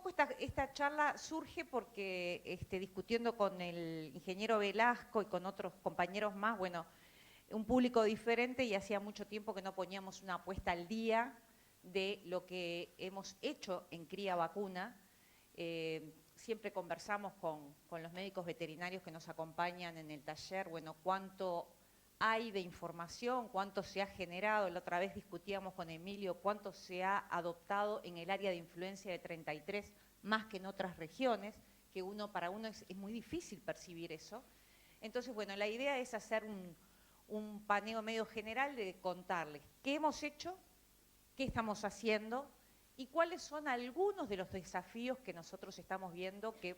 poco esta charla surge porque discutiendo con el ingeniero Velasco y con otros compañeros más, bueno, un público diferente y hacía mucho tiempo que no poníamos una apuesta al día de lo que hemos hecho en cría vacuna. Siempre conversamos con los médicos veterinarios que nos acompañan en el taller, bueno, cuánto hay de información, cuánto se ha generado. La otra vez discutíamos con Emilio cuánto se ha adoptado en el área de influencia de 33 más que en otras regiones, que para uno es muy difícil percibir eso. Entonces, bueno, la idea es hacer un paneo medio general de contarles qué hemos hecho, qué estamos haciendo y cuáles son algunos de los desafíos que nosotros estamos viendo que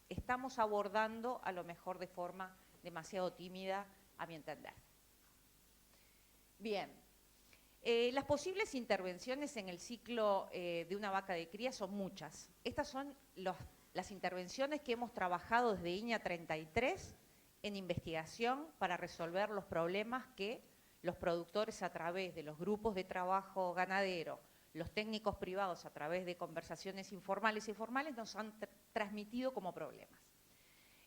estamos abordando a lo mejor de forma demasiado tímida, a mi entender. Bien, las posibles intervenciones en el ciclo de una vaca de cría son muchas. Estas son las intervenciones que hemos trabajado desde INEA 33 en investigación para resolver los problemas que los productores a través de los grupos de trabajo ganadero, los técnicos privados a través de conversaciones informales y formales nos han transmitido como problemas.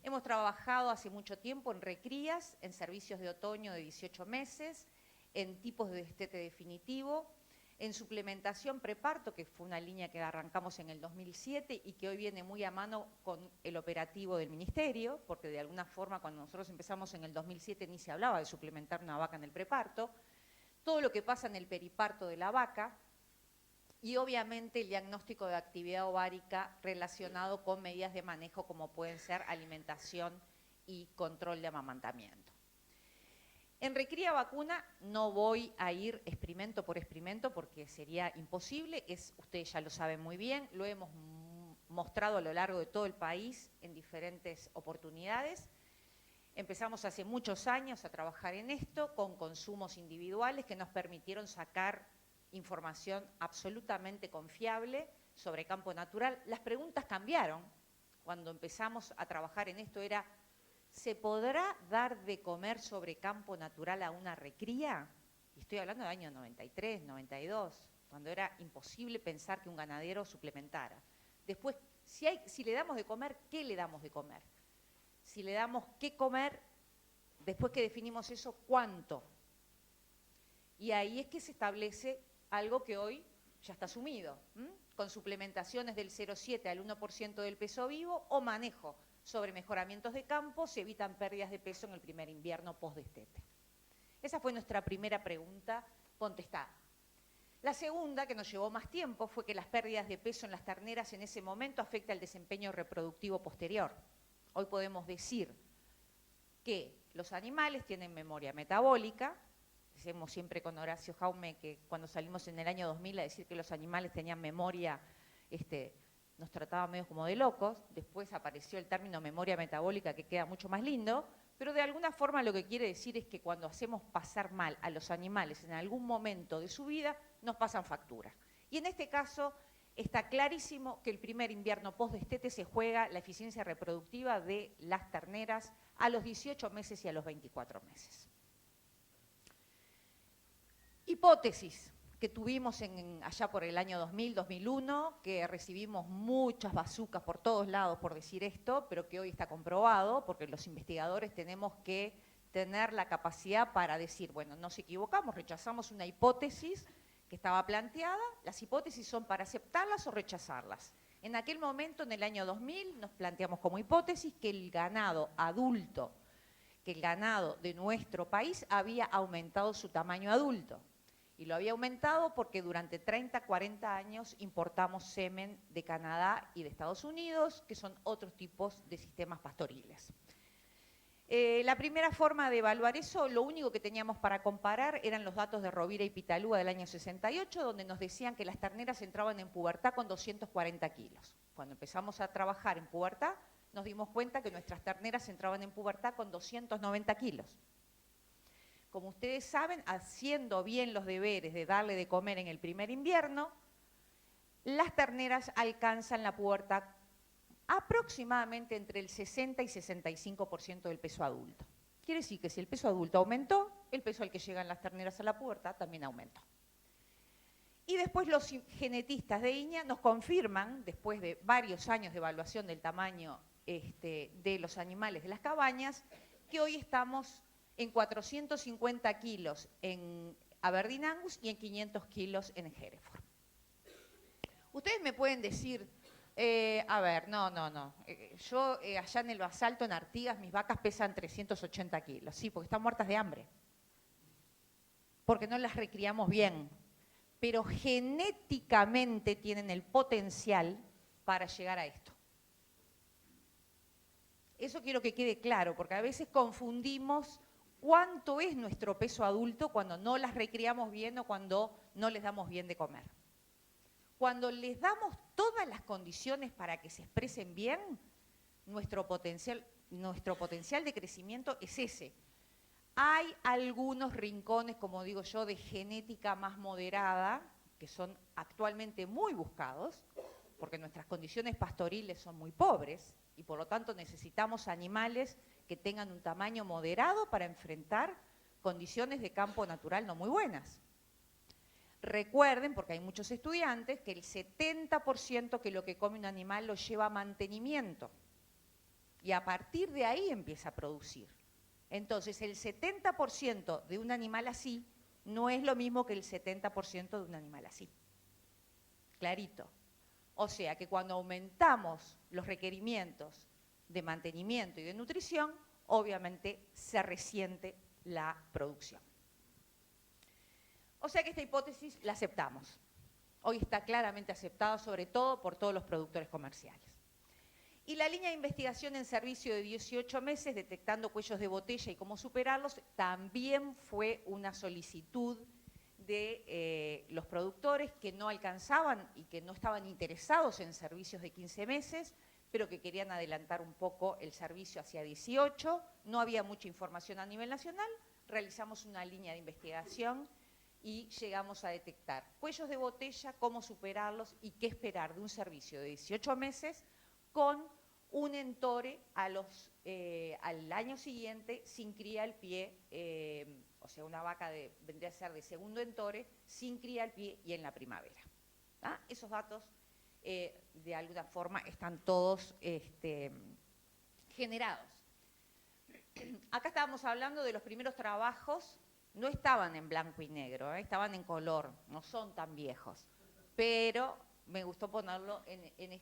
Hemos trabajado hace mucho tiempo en recrías, en servicios de otoño de 18 meses, en tipos de destete definitivo, en suplementación preparto, que fue una línea que arrancamos en el 2007 y que hoy viene muy a mano con el operativo del Ministerio, porque de alguna forma cuando nosotros empezamos en el 2007 ni se hablaba de suplementar una vaca en el preparto, todo lo que pasa en el periparto de la vaca, y obviamente el diagnóstico de actividad ovárica relacionado con medidas de manejo como pueden ser alimentación y control de amamantamiento. En recría vacuna no voy a ir experimento por experimento porque sería imposible, ustedes ya lo saben muy bien, lo hemos mostrado a lo largo de todo el país en diferentes oportunidades. Empezamos hace muchos años a trabajar en esto con consumos individuales que nos permitieron sacar información absolutamente confiable sobre campo natural. Las preguntas cambiaron. Cuando empezamos a trabajar en esto era, ¿se podrá dar de comer sobre campo natural a una recría? Y estoy hablando del año 93, 92, cuando era imposible pensar que un ganadero suplementara. Después, si le damos de comer, ¿qué le damos de comer? Si le damos qué comer, después que definimos eso, ¿cuánto? Y ahí es que se establece algo que hoy ya está asumido, con suplementaciones del 0,7 al 1% del peso vivo o manejo sobre mejoramientos de campo, se evitan pérdidas de peso en el primer invierno post-destete. Esa fue nuestra primera pregunta contestada. La segunda, que nos llevó más tiempo, fue que las pérdidas de peso en las terneras en ese momento afectan el desempeño reproductivo posterior. Hoy podemos decir que los animales tienen memoria metabólica. Decimos siempre con Horacio Jaume que cuando salimos en el año 2000 a decir que los animales tenían memoria, nos trataba medio como de locos. Después apareció el término memoria metabólica que queda mucho más lindo, pero de alguna forma lo que quiere decir es que cuando hacemos pasar mal a los animales en algún momento de su vida, nos pasan factura. Y en este caso está clarísimo que el primer invierno post-destete se juega la eficiencia reproductiva de las terneras a los 18 meses y a los 24 meses. Hipótesis que tuvimos allá por el año 2000, 2001, que recibimos muchas bazucas por todos lados por decir esto, pero que hoy está comprobado, porque los investigadores tenemos que tener la capacidad para decir, bueno, nos equivocamos, rechazamos una hipótesis que estaba planteada, las hipótesis son para aceptarlas o rechazarlas. En aquel momento, en el año 2000, nos planteamos como hipótesis que el ganado adulto, que el ganado de nuestro país había aumentado su tamaño adulto. Y lo había aumentado porque durante 30, 40 años importamos semen de Canadá y de Estados Unidos, que son otros tipos de sistemas pastoriles. La primera forma de evaluar eso, lo único que teníamos para comparar eran los datos de Rovira y Pitalúa del año 68, donde nos decían que las terneras entraban en pubertad con 240 kilos. Cuando empezamos a trabajar en pubertad, nos dimos cuenta que nuestras terneras entraban en pubertad con 290 kilos. Como ustedes saben, haciendo bien los deberes de darle de comer en el primer invierno, las terneras alcanzan la pubertad aproximadamente entre el 60 y 65% del peso adulto. Quiere decir que si el peso adulto aumentó, el peso al que llegan las terneras a la pubertad también aumentó. Y después los genetistas de INEA nos confirman, después de varios años de evaluación del tamaño de los animales de las cabañas, que hoy estamos en 450 kilos en Aberdeen Angus y en 500 kilos en Hereford. Ustedes me pueden decir, a ver, no. Yo allá en el basalto, en Artigas, mis vacas pesan 380 kilos. Sí, porque están muertas de hambre. Porque no las recriamos bien. Pero genéticamente tienen el potencial para llegar a esto. Eso quiero que quede claro, porque a veces confundimos cuánto es nuestro peso adulto cuando no las recriamos bien o cuando no les damos bien de comer. Cuando les damos todas las condiciones para que se expresen bien, nuestro potencial de crecimiento es ese. Hay algunos rincones, como digo yo, de genética más moderada, que son actualmente muy buscados, porque nuestras condiciones pastoriles son muy pobres y por lo tanto necesitamos animales que tengan un tamaño moderado para enfrentar condiciones de campo natural no muy buenas. Recuerden, porque hay muchos estudiantes, que el 70% que lo que come un animal lo lleva a mantenimiento y a partir de ahí empieza a producir. Entonces, el 70% de un animal así no es lo mismo que el 70% de un animal así. Clarito. O sea que cuando aumentamos los requerimientos de mantenimiento y de nutrición, obviamente se resiente la producción. O sea que esta hipótesis la aceptamos. Hoy está claramente aceptada, sobre todo por todos los productores comerciales. Y la línea de investigación en servicio de 18 meses, detectando cuellos de botella y cómo superarlos, también fue una solicitud de los productores que no alcanzaban y que no estaban interesados en servicios de 15 meses, pero que querían adelantar un poco el servicio hacia 18. No había mucha información a nivel nacional, realizamos una línea de investigación y llegamos a detectar cuellos de botella, cómo superarlos y qué esperar de un servicio de 18 meses con un entore al año siguiente sin cría al pie, o sea, una vaca vendría a ser de segundo entore, sin cría al pie y en la primavera. ¿Ah? Esos datos, de alguna forma, están todos generados. Acá estábamos hablando de los primeros trabajos, no estaban en blanco y negro, estaban en color, no son tan viejos, pero me gustó ponerlo en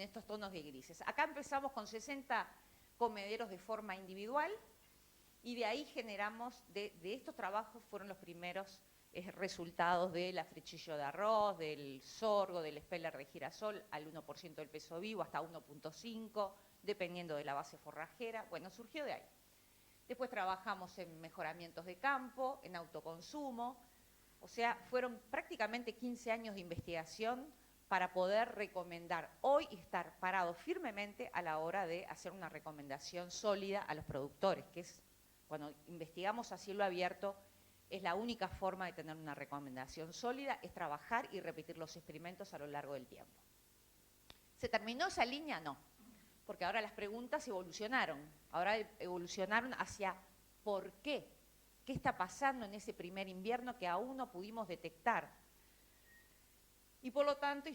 estos tonos de grises. Acá empezamos con 60 comederos de forma individual y de ahí generamos, de estos trabajos fueron los primeros resultados de la frechillo de arroz, del sorgo, del speller de girasol al 1% del peso vivo, hasta 1.5, dependiendo de la base forrajera. Bueno, surgió de ahí. Después trabajamos en mejoramientos de campo, en autoconsumo. O sea, fueron prácticamente 15 años de investigación para poder recomendar hoy y estar parados firmemente a la hora de hacer una recomendación sólida a los productores, que es, cuando investigamos a cielo abierto, es la única forma de tener una recomendación sólida, es trabajar y repetir los experimentos a lo largo del tiempo. ¿Se terminó esa línea? No, porque ahora las preguntas evolucionaron. Ahora evolucionaron hacia ¿por qué? ¿Qué está pasando en ese primer invierno que aún no pudimos detectar? Y por lo tanto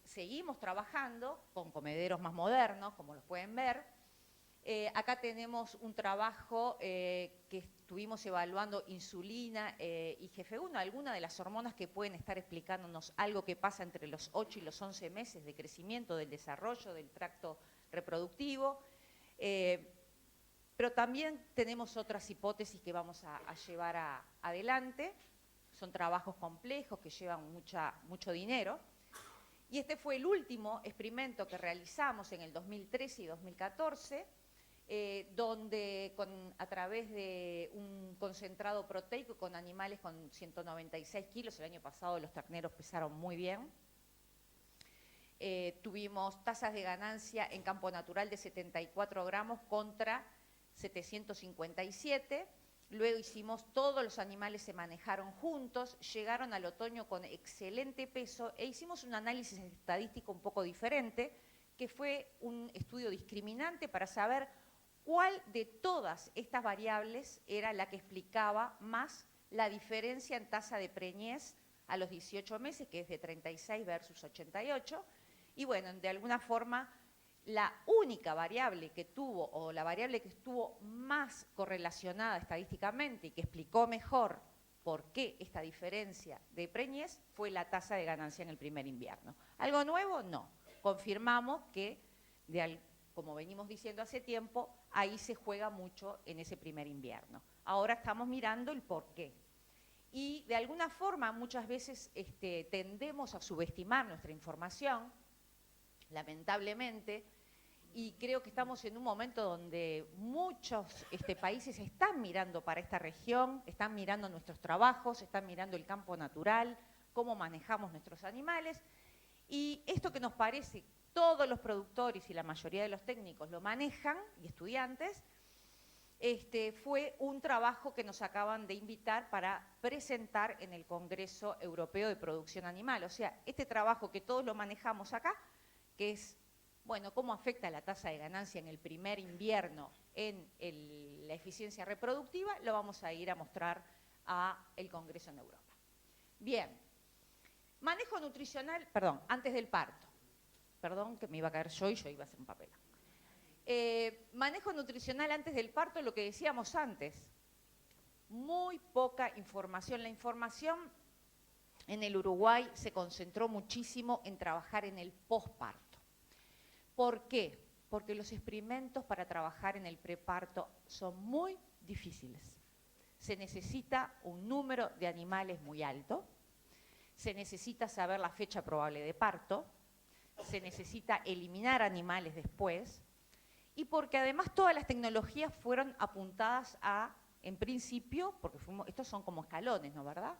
seguimos trabajando con comederos más modernos, como los pueden ver. Acá tenemos un trabajo que estuvimos evaluando insulina y GF1, algunas de las hormonas que pueden estar explicándonos algo que pasa entre los 8 y los 11 meses de crecimiento, del desarrollo del tracto reproductivo. Pero también tenemos otras hipótesis que vamos a llevar adelante. Son trabajos complejos que llevan mucho dinero. Y este fue el último experimento que realizamos en el 2013 y 2014, donde a través de un concentrado proteico con animales con 196 kilos, el año pasado los terneros pesaron muy bien, tuvimos tasas de ganancia en campo natural de 74 gramos contra 757, luego todos los animales se manejaron juntos, llegaron al otoño con excelente peso e hicimos un análisis estadístico un poco diferente, que fue un estudio discriminante para saber cuál de todas estas variables era la que explicaba más la diferencia en tasa de preñez a los 18 meses, que es de 36 versus 88, y bueno, de alguna forma la única variable que tuvo, o la variable que estuvo más correlacionada estadísticamente y que explicó mejor por qué esta diferencia de preñez fue la tasa de ganancia en el primer invierno. ¿Algo nuevo? No. Confirmamos que, como venimos diciendo hace tiempo, ahí se juega mucho en ese primer invierno. Ahora estamos mirando el por qué. Y de alguna forma muchas veces tendemos a subestimar nuestra información, lamentablemente, y creo que estamos en un momento donde muchos países están mirando para esta región, están mirando nuestros trabajos, están mirando el campo natural, cómo manejamos nuestros animales, y esto que nos parece, todos los productores y la mayoría de los técnicos lo manejan, y estudiantes, fue un trabajo que nos acaban de invitar para presentar en el Congreso Europeo de Producción Animal. O sea, este trabajo que todos lo manejamos acá, que es, bueno, cómo afecta la tasa de ganancia en el primer invierno en la eficiencia reproductiva, lo vamos a ir a mostrar al Congreso en Europa. Bien, manejo nutricional, perdón, antes del parto. Perdón, que me iba a caer yo y yo iba a hacer un papel. Manejo nutricional antes del parto, lo que decíamos antes, muy poca información. La información en el Uruguay se concentró muchísimo en trabajar en el posparto. ¿Por qué? Porque los experimentos para trabajar en el preparto son muy difíciles. Se necesita un número de animales muy alto, se necesita saber la fecha probable de parto, se necesita eliminar animales después, y porque además todas las tecnologías fueron apuntadas en principio, porque estos son como escalones, ¿no, verdad?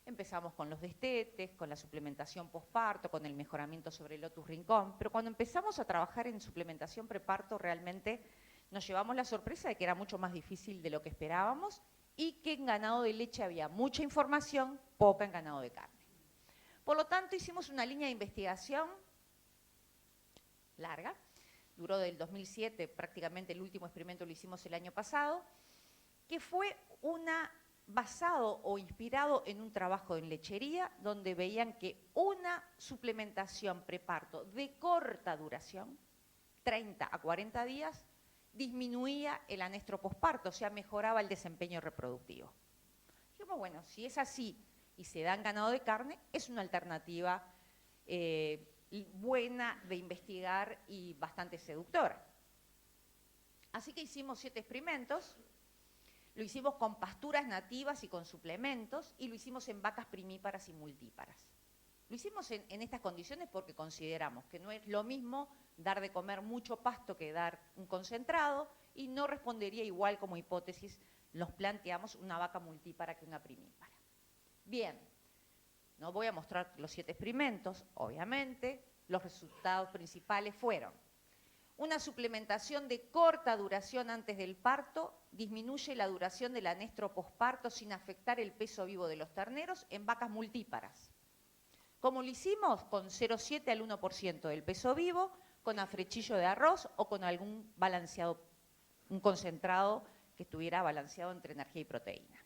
Empezamos con los destetes, con la suplementación posparto, con el mejoramiento sobre el Lotus Rincón, pero cuando empezamos a trabajar en suplementación preparto realmente nos llevamos la sorpresa de que era mucho más difícil de lo que esperábamos y que en ganado de leche había mucha información, poca en ganado de carne. Por lo tanto, hicimos una línea de investigación larga, duró del 2007, prácticamente el último experimento lo hicimos el año pasado, que fue basado o inspirado en un trabajo en lechería, donde veían que una suplementación preparto de corta duración, 30 a 40 días, disminuía el anestro posparto, o sea, mejoraba el desempeño reproductivo. Dijimos, bueno, si es así y se da en ganado de carne, es una alternativa buena de investigar y bastante seductora. Así que hicimos 7 experimentos, lo hicimos con pasturas nativas y con suplementos, y lo hicimos en vacas primíparas y multíparas. Lo hicimos en estas condiciones porque consideramos que no es lo mismo dar de comer mucho pasto que dar un concentrado, y no respondería igual como hipótesis, nos planteamos una vaca multípara que una primípara. Bien. No voy a mostrar los 7 experimentos, obviamente. Los resultados principales fueron: una suplementación de corta duración antes del parto disminuye la duración del anestro posparto sin afectar el peso vivo de los terneros en vacas multíparas. ¿Cómo lo hicimos? Con 0,7 al 1% del peso vivo, con afrechillo de arroz o con algún balanceado, un concentrado que estuviera balanceado entre energía y proteína.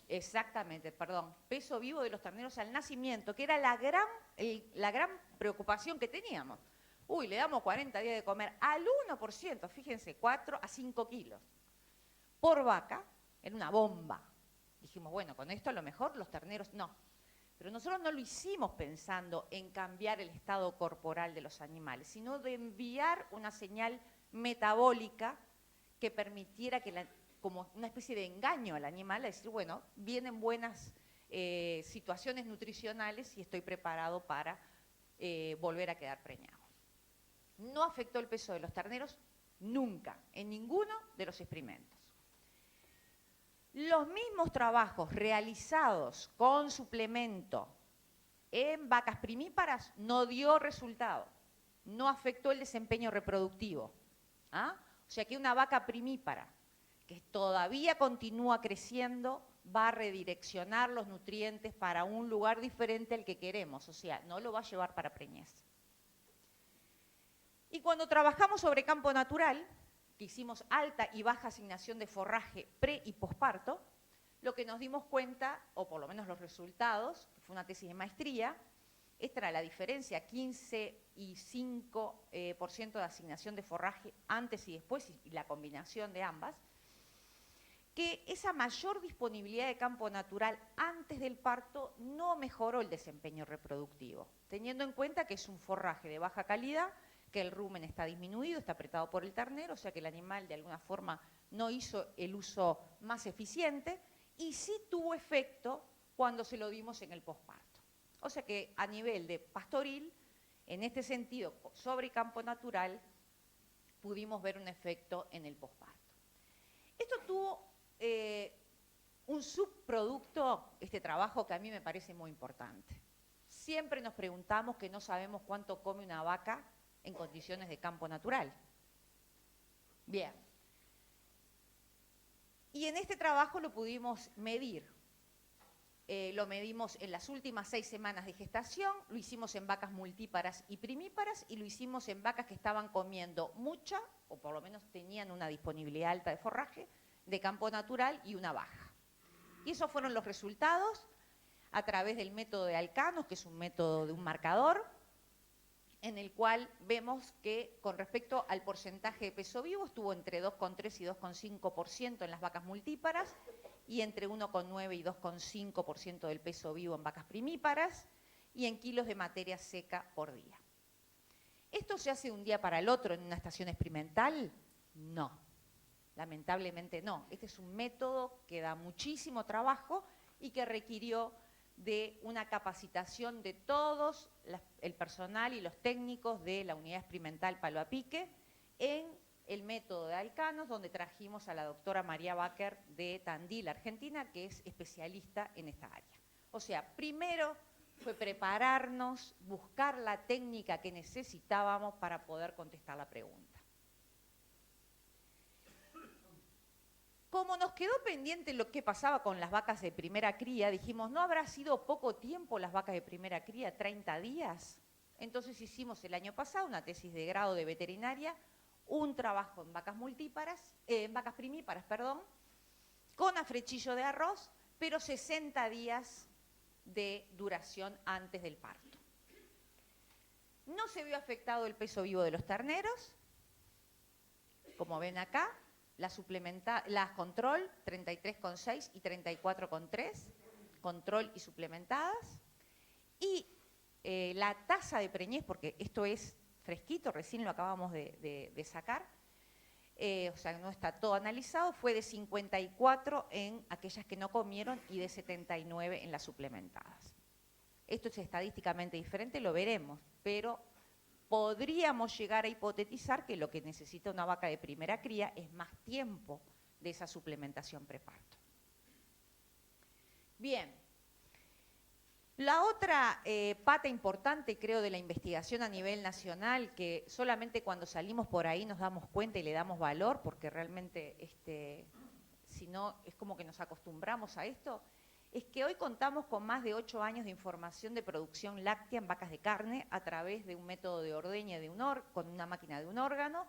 Exactamente, perdón, peso vivo de los terneros al nacimiento, que era la gran preocupación que teníamos. Uy, le damos 40 días de comer al 1%, fíjense, 4 a 5 kilos por vaca, era una bomba. Dijimos, bueno, con esto a lo mejor los terneros no. Pero nosotros no lo hicimos pensando en cambiar el estado corporal de los animales, sino de enviar una señal metabólica que permitiera que como una especie de engaño al animal, a decir, bueno, vienen buenas situaciones nutricionales y estoy preparado para volver a quedar preñado. No afectó el peso de los terneros nunca, en ninguno de los experimentos. Los mismos trabajos realizados con suplemento en vacas primíparas no dio resultado, no afectó el desempeño reproductivo. ¿Ah? O sea que una vaca primípara que todavía continúa creciendo, va a redireccionar los nutrientes para un lugar diferente al que queremos, o sea, no lo va a llevar para preñez. Y cuando trabajamos sobre campo natural, que hicimos alta y baja asignación de forraje pre y posparto, lo que nos dimos cuenta, o por lo menos los resultados, que fue una tesis de maestría, esta era la diferencia, 15 y 5% de asignación de forraje antes y después, y la combinación de ambas, que esa mayor disponibilidad de campo natural antes del parto no mejoró el desempeño reproductivo, teniendo en cuenta que es un forraje de baja calidad, que el rumen está disminuido, está apretado por el ternero, o sea que el animal de alguna forma no hizo el uso más eficiente, y sí tuvo efecto cuando se lo dimos en el posparto. O sea que a nivel de pastoril, en este sentido, sobre campo natural, pudimos ver un efecto en el posparto. Esto tuvo un subproducto, este trabajo, que a mí me parece muy importante. Siempre nos preguntamos que no sabemos cuánto come una vaca en condiciones de campo natural. Bien. Y en este trabajo lo pudimos medir. Lo medimos en las últimas 6 semanas de gestación, lo hicimos en vacas multíparas y primíparas y lo hicimos en vacas que estaban comiendo mucha, o por lo menos tenían una disponibilidad alta de forraje, de campo natural y una baja. Y esos fueron los resultados a través del método de Alcanos, que es un método de un marcador, en el cual vemos que con respecto al porcentaje de peso vivo estuvo entre 2,3 y 2,5% en las vacas multíparas y entre 1,9 y 2,5% del peso vivo en vacas primíparas y en kilos de materia seca por día. ¿Esto se hace de un día para el otro en una estación experimental? No, lamentablemente no. Este es un método que da muchísimo trabajo y que requirió de una capacitación de todos el personal y los técnicos de la unidad experimental Palo a Pique en el método de Alcanos, donde trajimos a la doctora María Baker de Tandil, Argentina, que es especialista en esta área. O sea, primero fue prepararnos, buscar la técnica que necesitábamos para poder contestar la pregunta. Como nos quedó pendiente lo que pasaba con las vacas de primera cría, dijimos, ¿no habrá sido poco tiempo las vacas de primera cría, 30 días? Entonces hicimos el año pasado una tesis de grado de veterinaria, un trabajo en vacas primíparas, con afrechillo de arroz, pero 60 días de duración antes del parto. No se vio afectado el peso vivo de los terneros, como ven acá. Las control 33,6 y 34,3, control y suplementadas. Y la tasa de preñez, porque esto es fresquito, recién lo acabamos de sacar, o sea, no está todo analizado, fue de 54 en aquellas que no comieron y de 79 en las suplementadas. Esto es estadísticamente diferente, lo veremos, pero podríamos llegar a hipotetizar que lo que necesita una vaca de primera cría es más tiempo de esa suplementación preparto. Bien, la otra pata importante, creo, de la investigación a nivel nacional, que solamente cuando salimos por ahí nos damos cuenta y le damos valor, porque realmente, si no, es como que nos acostumbramos a esto, es que hoy contamos con más de 8 años de información de producción láctea en vacas de carne a través de un método de ordeña con una máquina de un órgano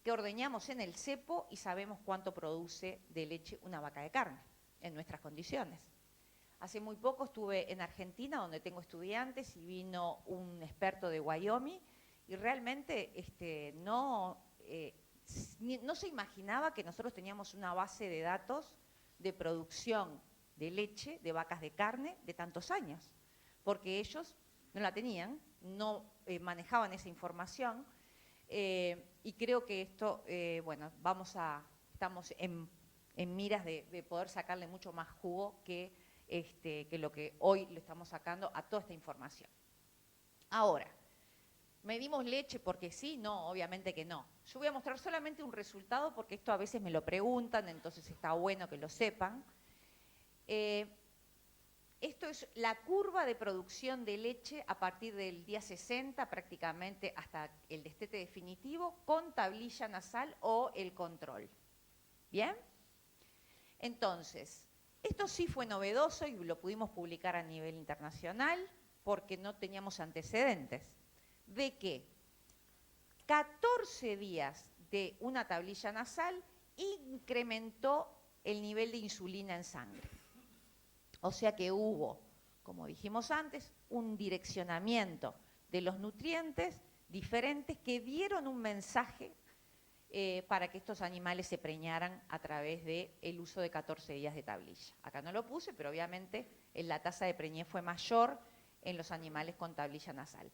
que ordeñamos en el cepo y sabemos cuánto produce de leche una vaca de carne en nuestras condiciones. Hace muy poco estuve en Argentina, donde tengo estudiantes, y vino un experto de Wyoming y realmente no se imaginaba que nosotros teníamos una base de datos de producción de leche, de vacas de carne, de tantos años, porque ellos no la tenían, no manejaban esa información, y creo que esto, bueno, estamos en miras de poder sacarle mucho más jugo que lo que hoy le estamos sacando a toda esta información. Ahora, ¿medimos leche porque sí? No, obviamente que no. Yo voy a mostrar solamente un resultado porque esto a veces me lo preguntan, entonces está bueno que lo sepan. Esto es la curva de producción de leche a partir del día 60 prácticamente hasta el destete definitivo con tablilla nasal o el control. ¿Bien? Entonces, esto sí fue novedoso y lo pudimos publicar a nivel internacional porque no teníamos antecedentes de que 14 días de una tablilla nasal, incrementó el nivel de insulina en sangre. O sea que hubo, como dijimos antes, un direccionamiento de los nutrientes diferentes que dieron un mensaje para que estos animales se preñaran a través del uso de 14 días de tablilla. Acá no lo puse, pero obviamente la tasa de preñez fue mayor en los animales con tablilla nasal.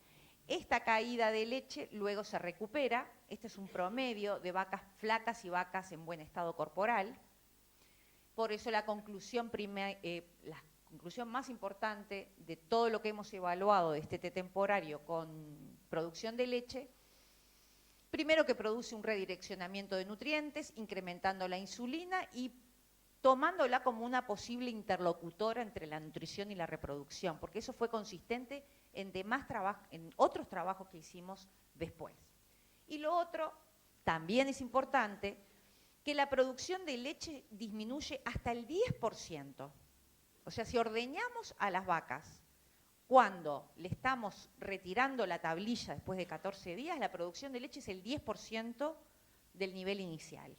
Esta caída de leche luego se recupera. Este es un promedio de vacas flacas y vacas en buen estado corporal. Por eso la conclusión más importante de todo lo que hemos evaluado de este temporario con producción de leche, primero que produce un redireccionamiento de nutrientes, incrementando la insulina y tomándola como una posible interlocutora entre la nutrición y la reproducción, porque eso fue consistente en otros trabajos que hicimos después. Y lo otro, también es importante, que la producción de leche disminuye hasta el 10%. O sea, si ordeñamos a las vacas cuando le estamos retirando la tablilla después de 14 días, la producción de leche es el 10% del nivel inicial.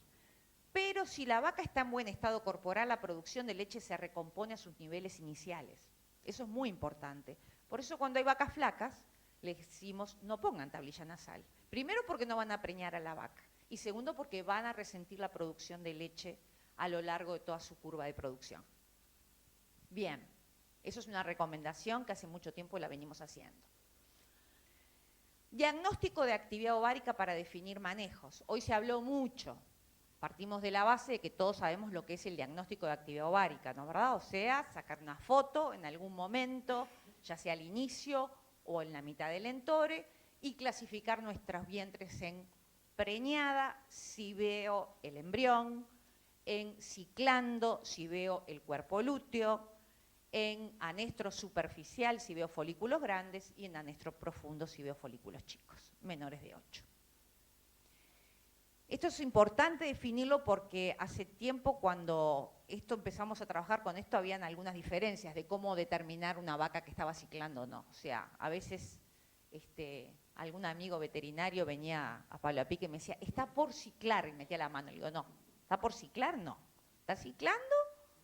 Pero si la vaca está en buen estado corporal, la producción de leche se recompone a sus niveles iniciales. Eso es muy importante. Por eso cuando hay vacas flacas, les decimos no pongan tablilla nasal. Primero porque no van a preñar a la vaca. Y segundo porque van a resentir la producción de leche a lo largo de toda su curva de producción. Bien, eso es una recomendación que hace mucho tiempo la venimos haciendo. Diagnóstico de actividad ovárica para definir manejos. Hoy se habló mucho. Partimos de la base de que todos sabemos lo que es el diagnóstico de actividad ovárica, ¿no es verdad? O sea, sacar una foto en algún momento, ya sea al inicio o en la mitad del entore, y clasificar nuestros vientres en preñada, si veo el embrión, en ciclando, si veo el cuerpo lúteo, en anestro superficial, si veo folículos grandes, y en anestro profundo, si veo folículos chicos, menores de 8. Esto es importante definirlo porque hace tiempo cuando empezamos a trabajar con esto habían algunas diferencias de cómo determinar una vaca que estaba ciclando o no. O sea, a veces algún amigo veterinario venía a Pablo Apique y me decía, está por ciclar, y metía la mano. Le digo, no, ¿está por ciclar? No. ¿Está ciclando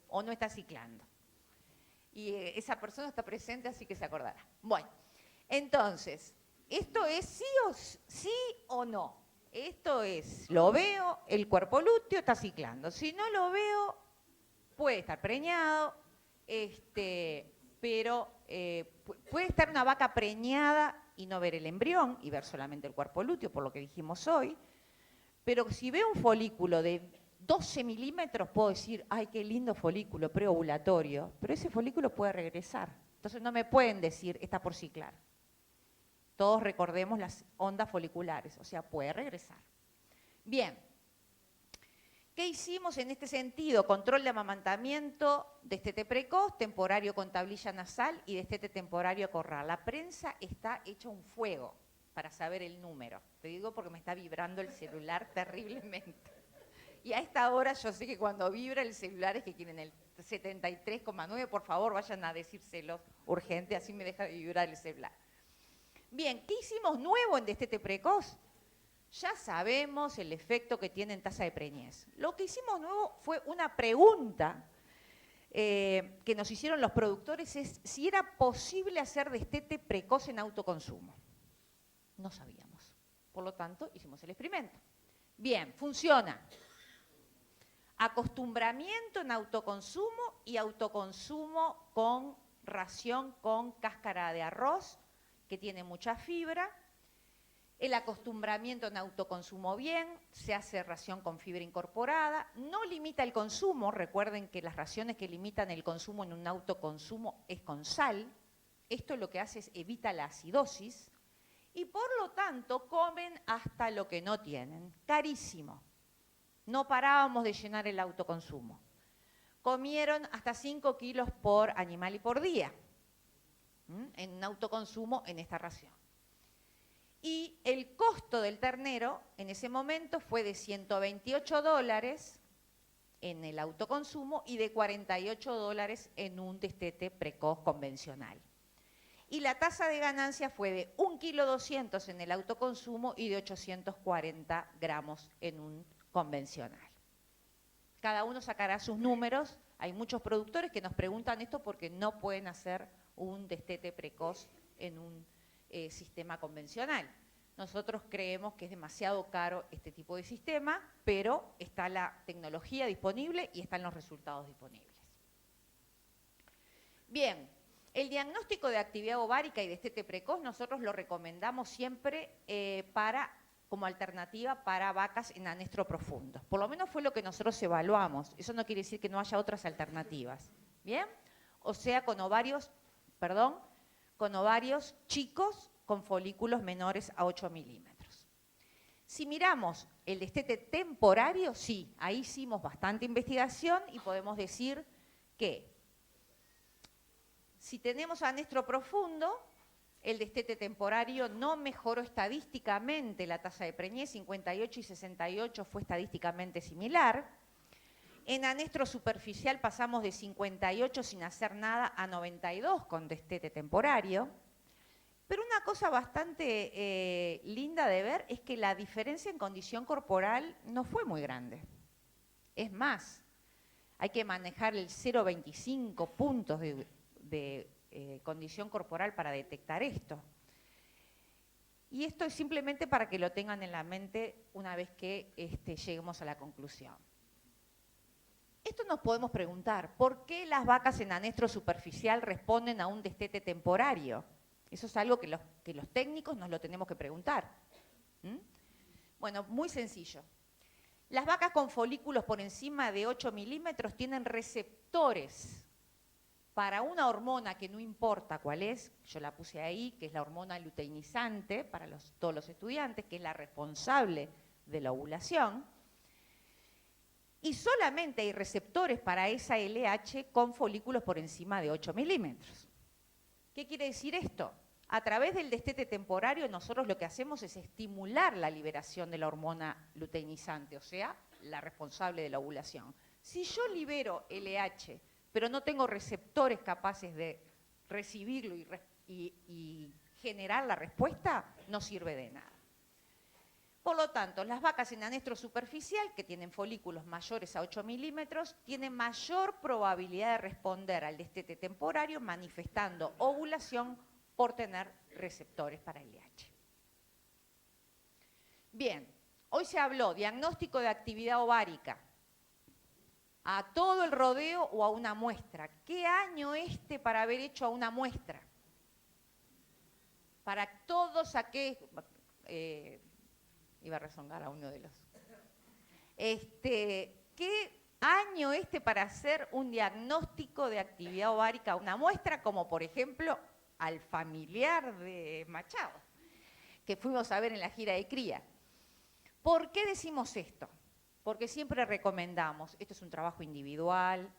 o no está ciclando? Y esa persona está presente, así que se acordará. Bueno, entonces, ¿esto es sí o no? Esto es, lo veo, el cuerpo lúteo está ciclando. Si no lo veo, puede estar preñado, pero puede estar una vaca preñada y no ver el embrión y ver solamente el cuerpo lúteo, por lo que dijimos hoy. Pero si veo un folículo de 12 milímetros, puedo decir, ay, qué lindo folículo preovulatorio, pero ese folículo puede regresar. Entonces no me pueden decir, está por ciclar. Todos recordemos las ondas foliculares, o sea, puede regresar. Bien, ¿qué hicimos en este sentido? Control de amamantamiento, destete precoz, temporario con tablilla nasal y destete temporario corral. La prensa está hecha un fuego para saber el número. Te digo porque me está vibrando el celular terriblemente. Y a esta hora yo sé que cuando vibra el celular es que quieren el 73,9, por favor vayan a decírselos urgente, así me deja de vibrar el celular. Bien, ¿qué hicimos nuevo en destete precoz? Ya sabemos el efecto que tiene en tasa de preñez. Lo que hicimos nuevo fue una pregunta que nos hicieron los productores, es si era posible hacer destete precoz en autoconsumo. No sabíamos. Por lo tanto, hicimos el experimento. Bien, funciona. Acostumbramiento en autoconsumo y autoconsumo con ración con cáscara de arroz, que tiene mucha fibra. El acostumbramiento en autoconsumo bien, se hace ración con fibra incorporada, no limita el consumo, recuerden que las raciones que limitan el consumo en un autoconsumo es con sal, esto lo que hace es evita la acidosis, y por lo tanto comen hasta lo que no tienen, carísimo. No parábamos de llenar el autoconsumo. Comieron hasta 5 kilos por animal y por día, en un autoconsumo en esta ración. Y el costo del ternero en ese momento fue de $128 en el autoconsumo y de $48 en un destete precoz convencional. y la tasa de ganancia fue de 1,2 kg en el autoconsumo y de 840 gramos en un convencional. Cada uno sacará sus números. Hay muchos productores que nos preguntan esto porque no pueden hacer un destete precoz en un sistema convencional. Nosotros creemos que es demasiado caro este tipo de sistema, pero está la tecnología disponible y están los resultados disponibles. Bien, el diagnóstico de actividad ovárica y destete precoz nosotros lo recomendamos siempre como alternativa para vacas en anestro profundo. Por lo menos fue lo que nosotros evaluamos. Eso no quiere decir que no haya otras alternativas. ¿Bien? O sea, con ovarios chicos con folículos menores a 8 milímetros. Si miramos el destete temporario, sí, ahí hicimos bastante investigación y podemos decir que si tenemos anestro profundo, el destete temporario no mejoró estadísticamente la tasa de preñez, 58 y 68 fue estadísticamente similar. En anestro superficial pasamos de 58 sin hacer nada a 92 con destete temporario. Pero una cosa bastante linda de ver es que la diferencia en condición corporal no fue muy grande. Es más, hay que manejar el 0,25 puntos de condición corporal para detectar esto. Y esto es simplemente para que lo tengan en la mente una vez que lleguemos a la conclusión. Esto nos podemos preguntar, ¿por qué las vacas en anestro superficial responden a un destete temporario? Eso es algo que los técnicos nos lo tenemos que preguntar. Bueno, muy sencillo. Las vacas con folículos por encima de 8 milímetros tienen receptores para una hormona que no importa cuál es, yo la puse ahí, que es la hormona luteinizante para todos los estudiantes, que es la responsable de la ovulación, y solamente hay receptores para esa LH con folículos por encima de 8 milímetros. ¿Qué quiere decir esto? A través del destete temporario nosotros lo que hacemos es estimular la liberación de la hormona luteinizante, o sea, la responsable de la ovulación. Si yo libero LH, pero no tengo receptores capaces de recibirlo y generar la respuesta, no sirve de nada. Por lo tanto, las vacas en anestro superficial, que tienen folículos mayores a 8 milímetros, tienen mayor probabilidad de responder al destete temporario manifestando ovulación por tener receptores para LH. Bien, hoy se habló diagnóstico de actividad ovárica. ¿A todo el rodeo o a una muestra? ¿Qué año para haber hecho a una muestra? Para todos aquellos... iba a rezongar a uno de los... ¿Qué año para hacer un diagnóstico de actividad ovárica a una muestra? Como por ejemplo al familiar de Machado, que fuimos a ver en la gira de cría. ¿Por qué decimos esto? Porque siempre recomendamos, esto es un trabajo individual,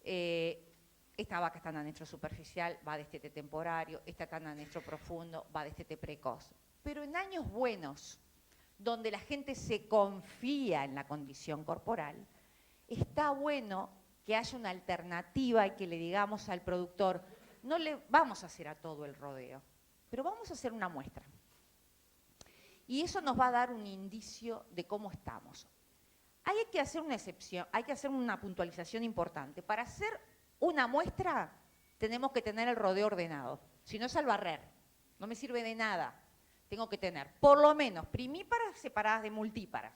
esta vaca está en anestro superficial, va a destete temporario, esta está en anestro profundo, va a destete precoz. Pero en años buenos, donde la gente se confía en la condición corporal, está bueno que haya una alternativa y que le digamos al productor, no le vamos a hacer a todo el rodeo, pero vamos a hacer una muestra. Y eso nos va a dar un indicio de cómo estamos. Hay que hacer una excepción, hay que hacer una puntualización importante. Para hacer una muestra tenemos que tener el rodeo ordenado, si no es al barrer, no me sirve de nada. Tengo que tener por lo menos primíparas separadas de multíparas.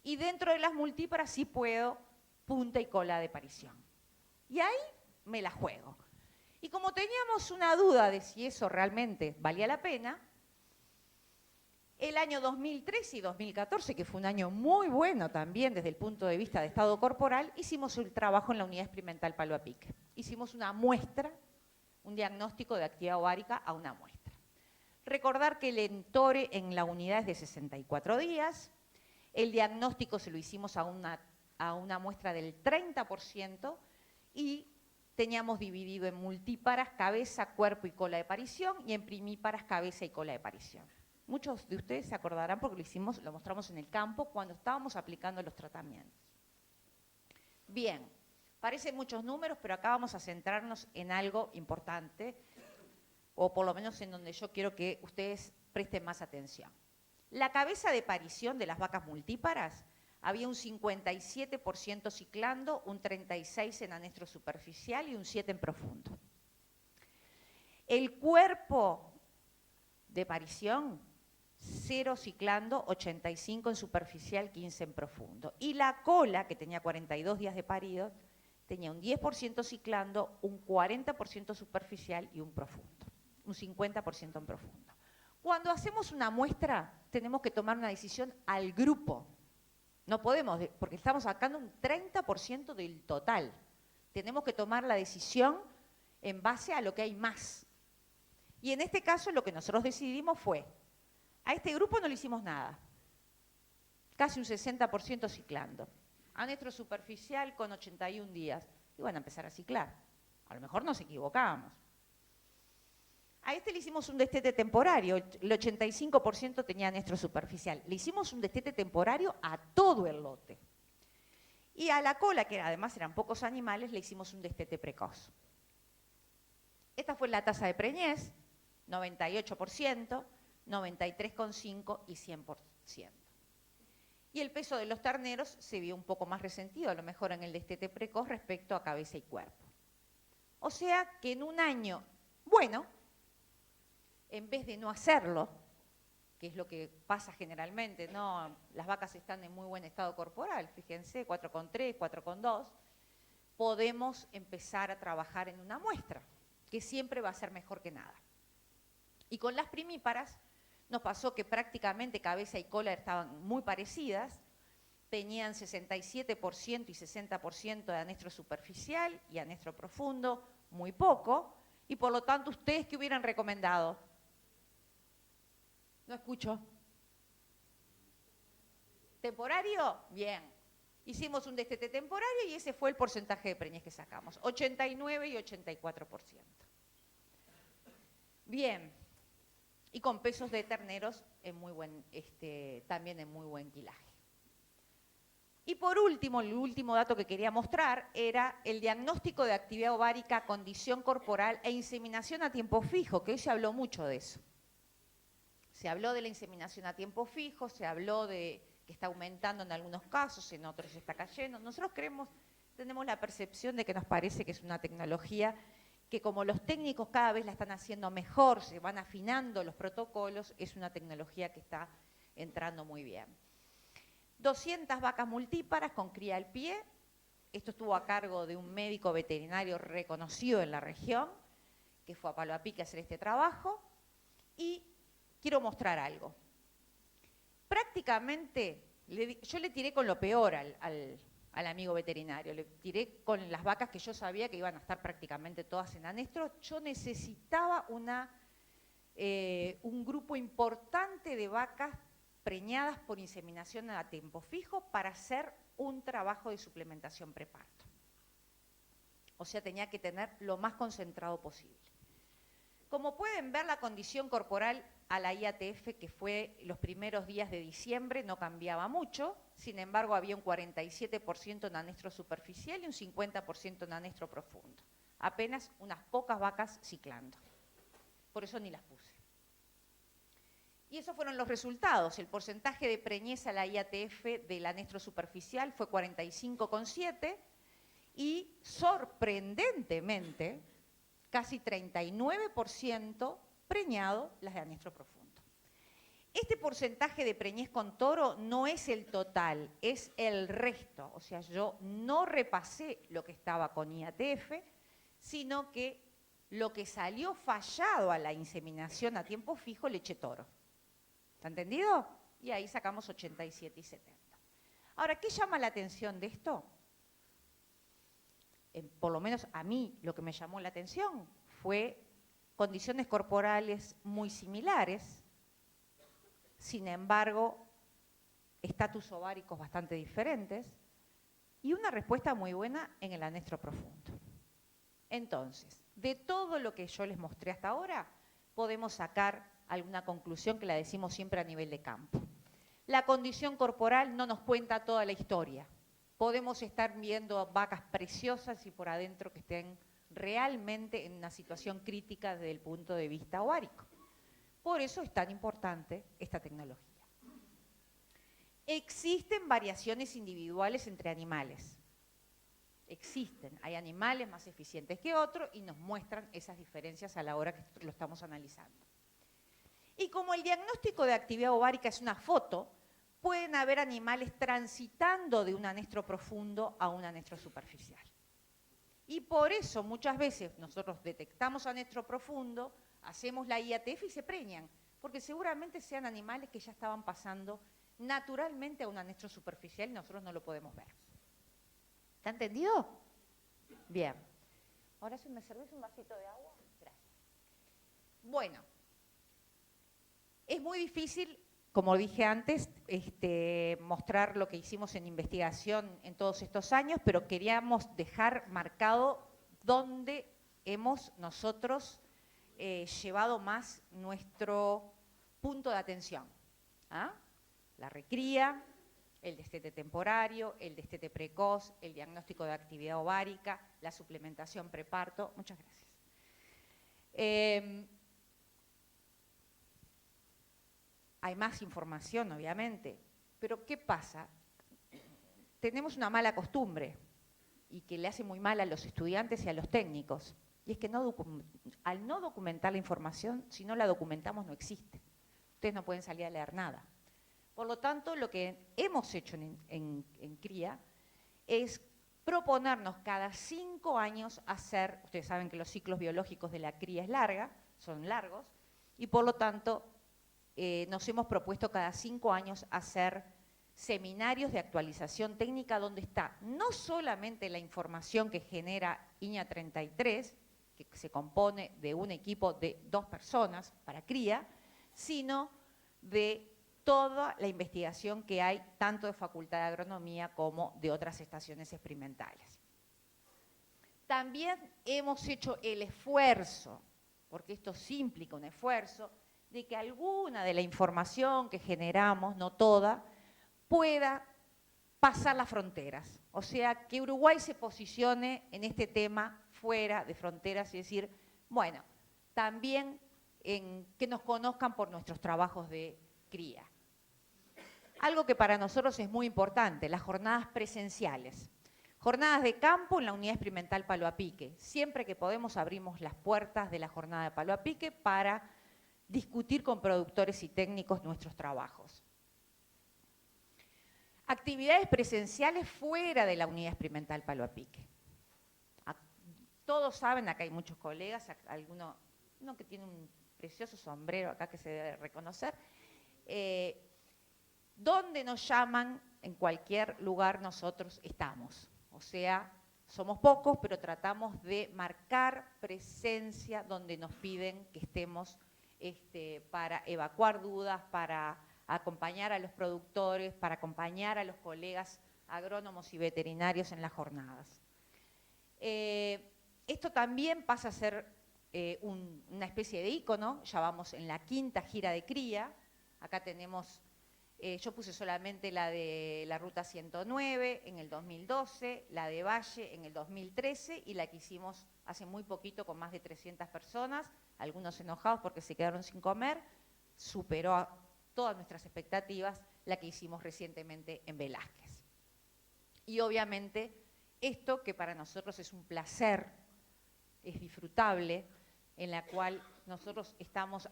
Y dentro de las multíparas sí puedo punta y cola de parición. Y ahí me la juego. Y como teníamos una duda de si eso realmente valía la pena, el año 2013 y 2014, que fue un año muy bueno también desde el punto de vista de estado corporal, hicimos el trabajo en la unidad experimental Palo a Pique. Hicimos una muestra, un diagnóstico de actividad ovárica a una muestra. Recordar que el entore en la unidad es de 64 días, el diagnóstico se lo hicimos a una muestra del 30% y teníamos dividido en multíparas, cabeza, cuerpo y cola de parición y en primíparas, cabeza y cola de parición. Muchos de ustedes se acordarán porque lo mostramos en el campo cuando estábamos aplicando los tratamientos. Bien, parecen muchos números, pero acá vamos a centrarnos en algo importante, o por lo menos en donde yo quiero que ustedes presten más atención. La cabeza de parición de las vacas multíparas había un 57% ciclando, un 36% en anestro superficial y un 7% en profundo. El cuerpo de parición, 0 ciclando, 85 en superficial, 15 en profundo. Y la cola, que tenía 42 días de parido, tenía un 10% ciclando, un 40% superficial y un profundo, un 50% en profundo. Cuando hacemos una muestra, tenemos que tomar una decisión al grupo. No podemos, porque estamos sacando un 30% del total. Tenemos que tomar la decisión en base a lo que hay más. Y en este caso lo que nosotros decidimos fue, a este grupo no le hicimos nada, casi un 60% ciclando. Anestro superficial con 81 días, y van a empezar a ciclar. A lo mejor nos equivocábamos. A este le hicimos un destete temporario, el 85% tenía anestro superficial. Le hicimos un destete temporario a todo el lote. Y a la cola, que además eran pocos animales, le hicimos un destete precoz. Esta fue la tasa de preñez, 98%, 93,5% y 100%. Y el peso de los terneros se vio un poco más resentido, a lo mejor en el destete precoz respecto a cabeza y cuerpo. O sea que en un año, bueno, en vez de no hacerlo, que es lo que pasa generalmente, ¿no? Las vacas están en muy buen estado corporal, fíjense, 4,3, 4,2, podemos empezar a trabajar en una muestra, que siempre va a ser mejor que nada. Y con las primíparas nos pasó que prácticamente cabeza y cola estaban muy parecidas, tenían 67% y 60% de anestro superficial y anestro profundo, muy poco, y por lo tanto, ¿ustedes qué hubieran recomendado? No escucho. ¿Temporario? Bien. Hicimos un destete temporario y ese fue el porcentaje de preñez que sacamos, 89 y 84%. Bien. Y con pesos de terneros en muy buen, también en muy buen quilaje. Y por último, el último dato que quería mostrar era el diagnóstico de actividad ovárica, condición corporal e inseminación a tiempo fijo, que hoy se habló mucho de eso. Se habló de la inseminación a tiempo fijo, se habló de que está aumentando en algunos casos, en otros está cayendo. Nosotros tenemos la percepción de que nos parece que es una tecnología que como los técnicos cada vez la están haciendo mejor, se van afinando los protocolos, es una tecnología que está entrando muy bien. 200 vacas multíparas con cría al pie, esto estuvo a cargo de un médico veterinario reconocido en la región, que fue a Palo a Pique a hacer este trabajo, y quiero mostrar algo. Prácticamente, yo le tiré con lo peor al amigo veterinario, le tiré con las vacas que yo sabía que iban a estar prácticamente todas en anestro. Yo necesitaba un grupo importante de vacas preñadas por inseminación a tiempo fijo para hacer un trabajo de suplementación preparto. O sea, tenía que tener lo más concentrado posible. Como pueden ver, la condición corporal a la IATF, que fue los primeros días de diciembre, no cambiaba mucho. Sin embargo, había un 47% en anestro superficial y un 50% en anestro profundo. Apenas unas pocas vacas ciclando. Por eso ni las puse. Y esos fueron los resultados. El porcentaje de preñez a la IATF del anestro superficial fue 45,7% y sorprendentemente, casi 39% preñado las de anestro profundo. Este porcentaje de preñez con toro no es el total, es el resto. O sea, yo no repasé lo que estaba con IATF, sino que lo que salió fallado a la inseminación a tiempo fijo le eché toro. ¿Está entendido? Y ahí sacamos 87 y 70. Ahora, ¿qué llama la atención de esto? Por lo menos a mí lo que me llamó la atención fue condiciones corporales muy similares, sin embargo, estatus ováricos bastante diferentes y una respuesta muy buena en el anestro profundo. Entonces, de todo lo que yo les mostré hasta ahora, podemos sacar alguna conclusión que la decimos siempre a nivel de campo. La condición corporal no nos cuenta toda la historia. Podemos estar viendo vacas preciosas y por adentro que estén realmente en una situación crítica desde el punto de vista ovárico. Por eso es tan importante esta tecnología. Existen variaciones individuales entre animales. Existen, hay animales más eficientes que otros y nos muestran esas diferencias a la hora que lo estamos analizando. Y como el diagnóstico de actividad ovárica es una foto, pueden haber animales transitando de un anestro profundo a un anestro superficial. Y por eso muchas veces nosotros detectamos anestro profundo, hacemos la IATF y se preñan, porque seguramente sean animales que ya estaban pasando naturalmente a un anestro superficial y nosotros no lo podemos ver. ¿Está entendido? Bien. Ahora si me servís un vasito de agua. Gracias. Bueno, es muy difícil, como dije antes, mostrar lo que hicimos en investigación en todos estos años, pero queríamos dejar marcado dónde hemos nosotros llevado más nuestro punto de atención. ¿Ah? La recría, el destete temporario, el destete precoz, el diagnóstico de actividad ovárica, la suplementación preparto. Muchas gracias. Hay más información, obviamente, pero ¿qué pasa? Tenemos una mala costumbre y que le hace muy mal a los estudiantes y a los técnicos, y es que al no documentar la información, si no la documentamos no existe. Ustedes no pueden salir a leer nada. Por lo tanto, lo que hemos hecho en CRIA es proponernos cada 5 años hacer, ustedes saben que los ciclos biológicos de la cría son largos, y por lo tanto nos hemos propuesto cada 5 años hacer seminarios de actualización técnica donde está no solamente la información que genera INEA 33, que se compone de un equipo de 2 personas para cría, sino de toda la investigación que hay tanto de Facultad de Agronomía como de otras estaciones experimentales. También hemos hecho el esfuerzo, porque esto sí implica un esfuerzo, de que alguna de la información que generamos, no toda, pueda pasar las fronteras. O sea, que Uruguay se posicione en este tema fuera de fronteras y decir, bueno, también que nos conozcan por nuestros trabajos de cría. Algo que para nosotros es muy importante, las jornadas presenciales. Jornadas de campo en la unidad experimental Palo a Pique. Siempre que podemos abrimos las puertas de la jornada de Palo a Pique para discutir con productores y técnicos nuestros trabajos. Actividades presenciales fuera de la unidad experimental Palo a Pique. Todos saben, acá hay muchos colegas, uno que tiene un precioso sombrero acá que se debe reconocer, donde nos llaman, en cualquier lugar nosotros estamos. O sea, somos pocos, pero tratamos de marcar presencia donde nos piden que estemos para evacuar dudas, para acompañar a los productores, para acompañar a los colegas agrónomos y veterinarios en las jornadas. Esto también pasa a ser una especie de ícono, ya vamos en la 5ª gira de cría, acá tenemos, yo puse solamente la de la Ruta 109 en el 2012, la de Valle en el 2013 y la que hicimos hace muy poquito con más de 300 personas, algunos enojados porque se quedaron sin comer, superó a todas nuestras expectativas la que hicimos recientemente en Velázquez. Y obviamente esto que para nosotros es un placer, es disfrutable, en la cual nosotros estamos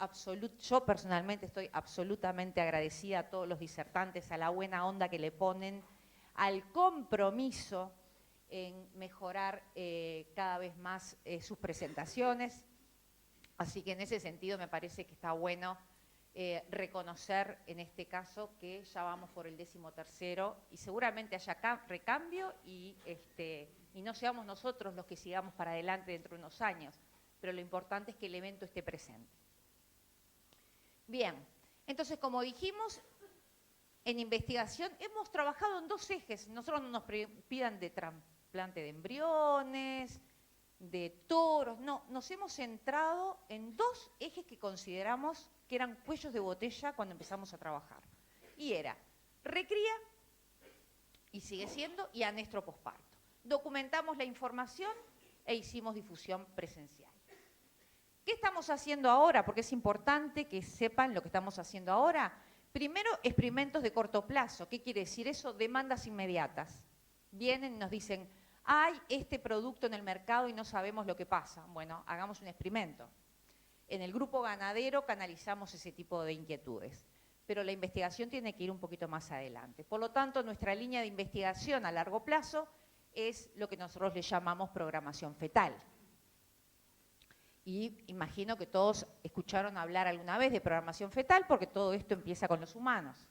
yo personalmente estoy absolutamente agradecida a todos los disertantes, a la buena onda que le ponen, al compromiso en mejorar cada vez más sus presentaciones. Así que en ese sentido me parece que está bueno reconocer en este caso que ya vamos por el 13º y seguramente haya recambio y no seamos nosotros los que sigamos para adelante dentro de unos años, pero lo importante es que el evento esté presente. Bien, entonces como dijimos, en investigación hemos trabajado en 2 ejes, nosotros no nos pidan de trasplante de embriones, de toros, no, nos hemos centrado en 2 ejes que consideramos que eran cuellos de botella cuando empezamos a trabajar. Y era recría, y sigue siendo, y anestro posparto. Documentamos la información e hicimos difusión presencial. ¿Qué estamos haciendo ahora? Porque es importante que sepan lo que estamos haciendo ahora. Primero, experimentos de corto plazo. ¿Qué quiere decir eso? Demandas inmediatas. Vienen y nos dicen, hay este producto en el mercado y no sabemos lo que pasa. Bueno, hagamos un experimento. En el grupo ganadero canalizamos ese tipo de inquietudes, pero la investigación tiene que ir un poquito más adelante. Por lo tanto, nuestra línea de investigación a largo plazo es lo que nosotros le llamamos programación fetal. Y imagino que todos escucharon hablar alguna vez de programación fetal porque todo esto empieza con los humanos.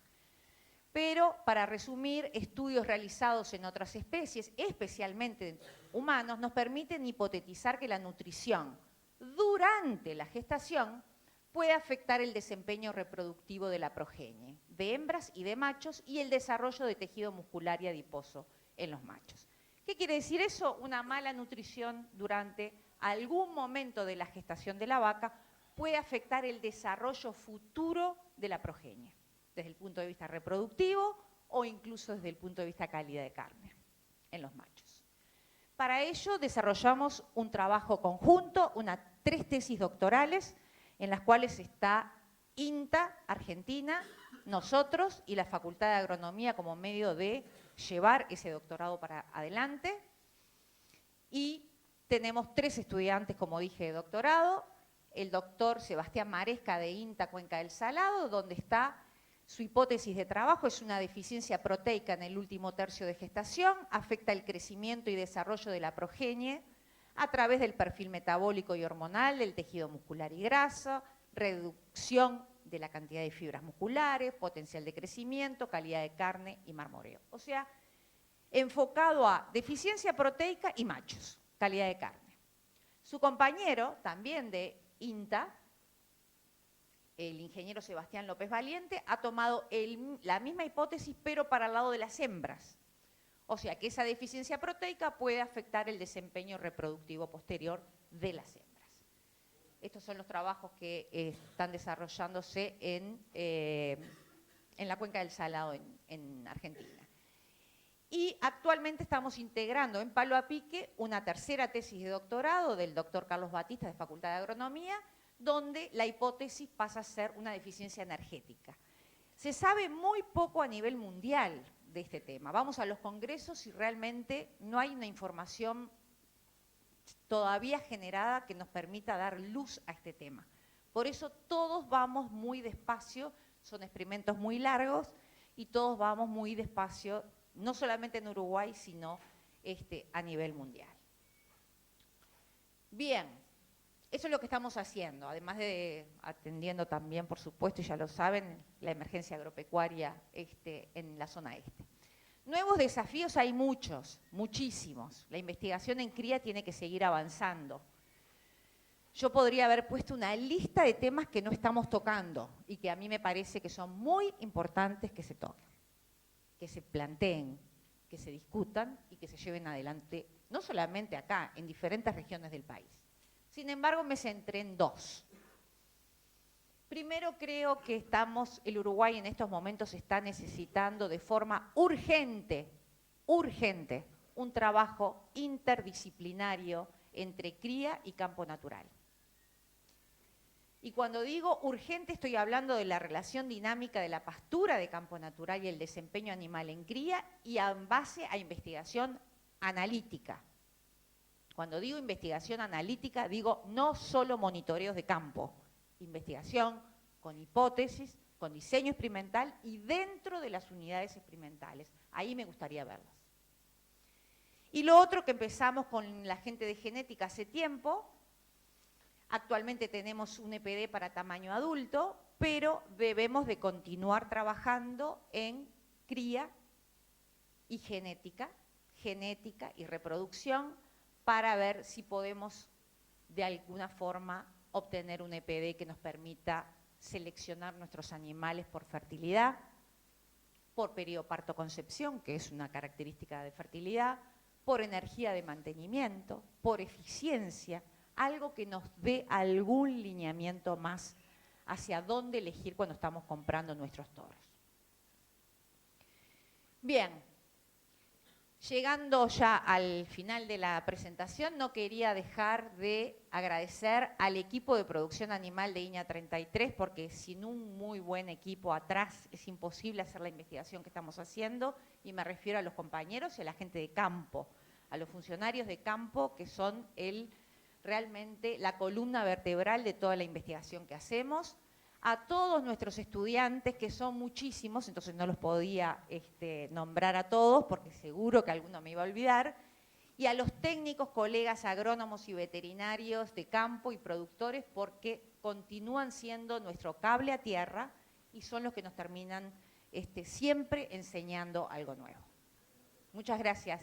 Pero, para resumir, estudios realizados en otras especies, especialmente humanos, nos permiten hipotetizar que la nutrición durante la gestación puede afectar el desempeño reproductivo de la progenie, de hembras y de machos, y el desarrollo de tejido muscular y adiposo en los machos. ¿Qué quiere decir eso? Una mala nutrición durante algún momento de la gestación de la vaca puede afectar el desarrollo futuro de la progenie, desde el punto de vista reproductivo o incluso desde el punto de vista calidad de carne en los machos. Para ello desarrollamos un trabajo conjunto, 3 tesis doctorales, en las cuales está INTA, Argentina, nosotros y la Facultad de Agronomía como medio de llevar ese doctorado para adelante. Y tenemos 3 estudiantes, como dije, de doctorado. El doctor Sebastián Maresca de INTA Cuenca del Salado, donde está su hipótesis de trabajo, es una deficiencia proteica en el último tercio de gestación, afecta el crecimiento y desarrollo de la progenie a través del perfil metabólico y hormonal del tejido muscular y graso, reducción de la cantidad de fibras musculares, potencial de crecimiento, calidad de carne y marmoreo. O sea, enfocado a deficiencia proteica y machos, calidad de carne. Su compañero, también de INTA, el ingeniero Sebastián López Valiente, ha tomado la misma hipótesis, pero para el lado de las hembras. O sea, que esa deficiencia proteica puede afectar el desempeño reproductivo posterior de las hembras. Estos son los trabajos que están desarrollándose en la Cuenca del Salado, en Argentina. Y actualmente estamos integrando en Palo a Pique una tercera tesis de doctorado del doctor Carlos Batista de Facultad de Agronomía, donde la hipótesis pasa a ser una deficiencia energética. Se sabe muy poco a nivel mundial de este tema. Vamos a los congresos y realmente no hay una información todavía generada que nos permita dar luz a este tema. Por eso todos vamos muy despacio, son experimentos muy largos y todos vamos muy despacio, no solamente en Uruguay, sino a nivel mundial. Bien. Eso es lo que estamos haciendo, además de atendiendo también, por supuesto, ya lo saben, la emergencia agropecuaria en la zona este. Nuevos desafíos hay muchos, muchísimos. La investigación en cría tiene que seguir avanzando. Yo podría haber puesto una lista de temas que no estamos tocando y que a mí me parece que son muy importantes que se toquen, que se planteen, que se discutan y que se lleven adelante, no solamente acá, en diferentes regiones del país. Sin embargo, me centré en 2. Primero, creo que el Uruguay en estos momentos está necesitando de forma urgente, un trabajo interdisciplinario entre cría y campo natural. Y cuando digo urgente, estoy hablando de la relación dinámica de la pastura de campo natural y el desempeño animal en cría y en base a investigación analítica. Cuando digo investigación analítica, digo no solo monitoreos de campo, investigación con hipótesis, con diseño experimental y dentro de las unidades experimentales. Ahí me gustaría verlas. Y lo otro que empezamos con la gente de genética hace tiempo, actualmente tenemos un EPD para tamaño adulto, pero debemos de continuar trabajando en cría y genética y reproducción, para ver si podemos de alguna forma obtener un EPD que nos permita seleccionar nuestros animales por fertilidad, por periodo parto-concepción, que es una característica de fertilidad, por energía de mantenimiento, por eficiencia, algo que nos dé algún lineamiento más hacia dónde elegir cuando estamos comprando nuestros toros. Bien. Llegando ya al final de la presentación, no quería dejar de agradecer al equipo de producción animal de INEA 33, porque sin un muy buen equipo atrás es imposible hacer la investigación que estamos haciendo, y me refiero a los compañeros y a la gente de campo, a los funcionarios de campo que son realmente la columna vertebral de toda la investigación que hacemos, a todos nuestros estudiantes, que son muchísimos, entonces no los podía nombrar a todos, porque seguro que alguno me iba a olvidar, y a los técnicos, colegas agrónomos y veterinarios de campo y productores, porque continúan siendo nuestro cable a tierra y son los que nos terminan siempre enseñando algo nuevo. Muchas gracias.